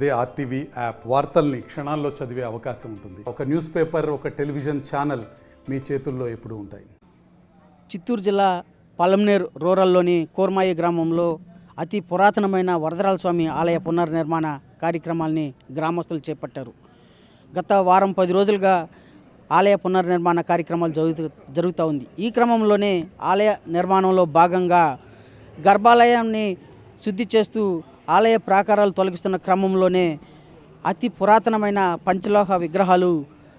అదే RTV app వార్తల్ని క్షణాల్లో చదివే అవకాశం ఉంటుంది. ఒక న్యూస్ పేపర్, ఒక టెలివిజన్ ఛానల్ మీ చేతుల్లో ఎప్పుడూ ఉంటాయి. చిత్తూరు జిల్లా పలంనేరు రూరల్లోని కోర్మాయి గ్రామంలో అతి పురాతనమైన వరదరాల స్వామి ఆలయ పునర్నిర్మాణ కార్యక్రమాల్ని గ్రామస్తులు చేపట్టారు. గత వారం 10 రోజులుగా ఆలయ పునర్నిర్మాణ కార్యక్రమాలు జరుగుతూ ఉంది. ఈ క్రమంలోనే ఆలయ నిర్మాణంలో భాగంగా గర్భాలయాన్ని శుద్ధి చేస్తూ ఆలయ ప్రాకారాలు తొలగిస్తున్న క్రమంలోనే అతి పురాతనమైన పంచలోహ విగ్రహాలు,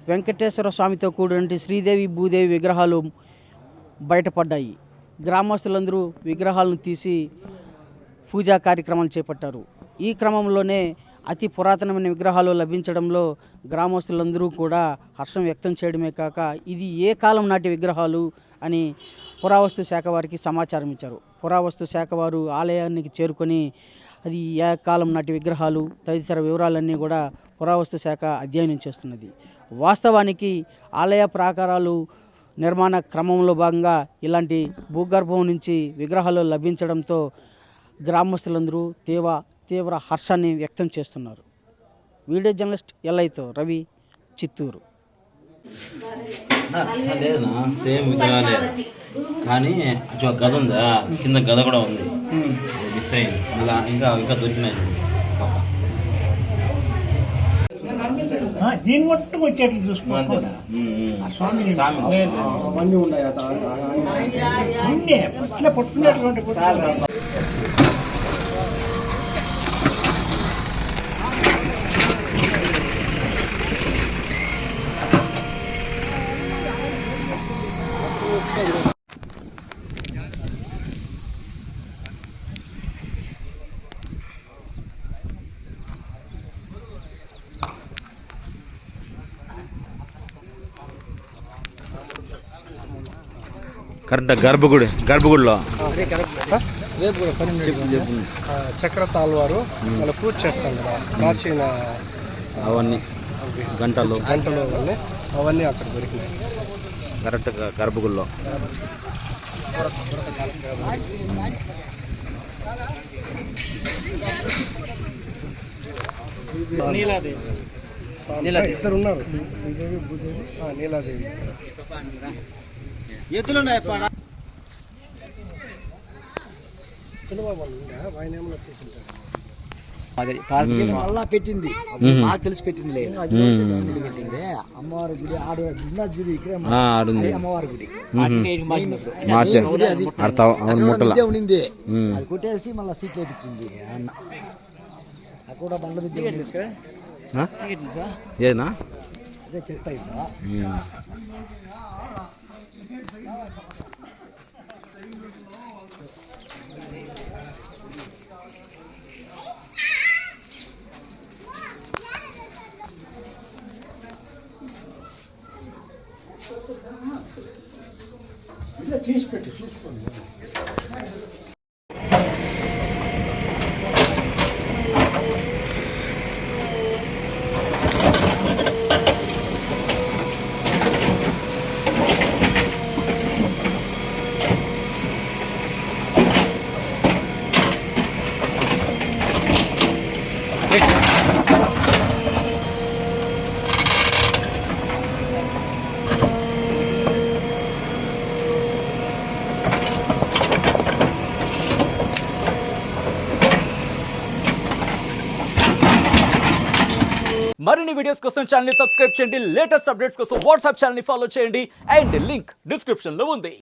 వెంకటేశ్వర స్వామితో కూడిన శ్రీదేవి భూదేవి విగ్రహాలు బయటపడ్డాయి. గ్రామస్తులందరూ విగ్రహాలను తీసి పూజా కార్యక్రమాలు చేపట్టారు. ఈ క్రమంలోనే అతి పురాతనమైన విగ్రహాలు లభించడంలో గ్రామస్తులందరూ కూడా హర్షం వ్యక్తం చేయడమే కాక ఇది ఏ కాలం నాటి విగ్రహాలు అని పురావస్తు శాఖ వారికి సమాచారం ఇచ్చారు. పురావస్తు శాఖ వారు ఆలయానికి చేరుకొని అది ఏ కాలం నాటి విగ్రహాలు తదితర వివరాలన్నీ కూడా పురావస్తు శాఖ అధ్యయనం చేస్తున్నది. వాస్తవానికి ఆలయ ప్రాకారాలు నిర్మాణ క్రమంలో భాగంగా ఇలాంటి భూగర్భం నుంచి విగ్రహాలు లభించడంతో గ్రామస్తులందరూ తీవ్ర హర్షాన్ని వ్యక్తం చేస్తున్నారు. వీడియో జర్నలిస్ట్ ఎల్లైతో రవి, చిత్తూరు. లేదన్నా సేమ్ విగ్రహాలే, కానీ ఒక గద ఉందా, కింద గద కూడా ఉంది, మిస్ అయింది. ఇలా ఇంకా దొరికినాయి. దీని మట్టుకు వచ్చేట్లు చూసుకుంటే పట్టుకునేటువంటి కరెక్ట్. గర్భగుడిలో చక్ర తాల్వారు వాళ్ళు పూజ చేస్తాం కదా, ప్రాచీన అవన్నీ గంటలు అవన్నీ అక్కడ దొరికినాయి. కరెక్ట్ గర్భగుడిలో. ఇద్దరు ఉన్నారు, శ్రీదేవి భూదేవి, నీలాదేవి. చిన్నబాబు ఉండే ఆయన ఏమన్నా తీసుకుంటారు. మళ్ళా పెట్టింది, నాకు తెలిసి పెట్టింది లేదు. పెట్టింది అమ్మవారి గుడి ఆడ గుడి, ఇక్కడ అమ్మవారి గుడి ఉండింది. అది కొట్టేసి మళ్ళీ సీట్ వేపించింది అన్న. కూడా బండ్ల ఏనా అదే చెక్ అయిపో. ఇలా చేసి పెట్టి చూసుకోండి. మరిన్ని వీడియోస్ కోసం ఛానల్ ని సబ్స్క్రైబ్ చేయండి. లేటెస్ట్ అప్డేట్స్ కోసం వాట్సాప్ ఛానల్ ని ఫాలో చేయండి. అండ్ లింక్ డిస్క్రిప్షన్ లో ఉంది.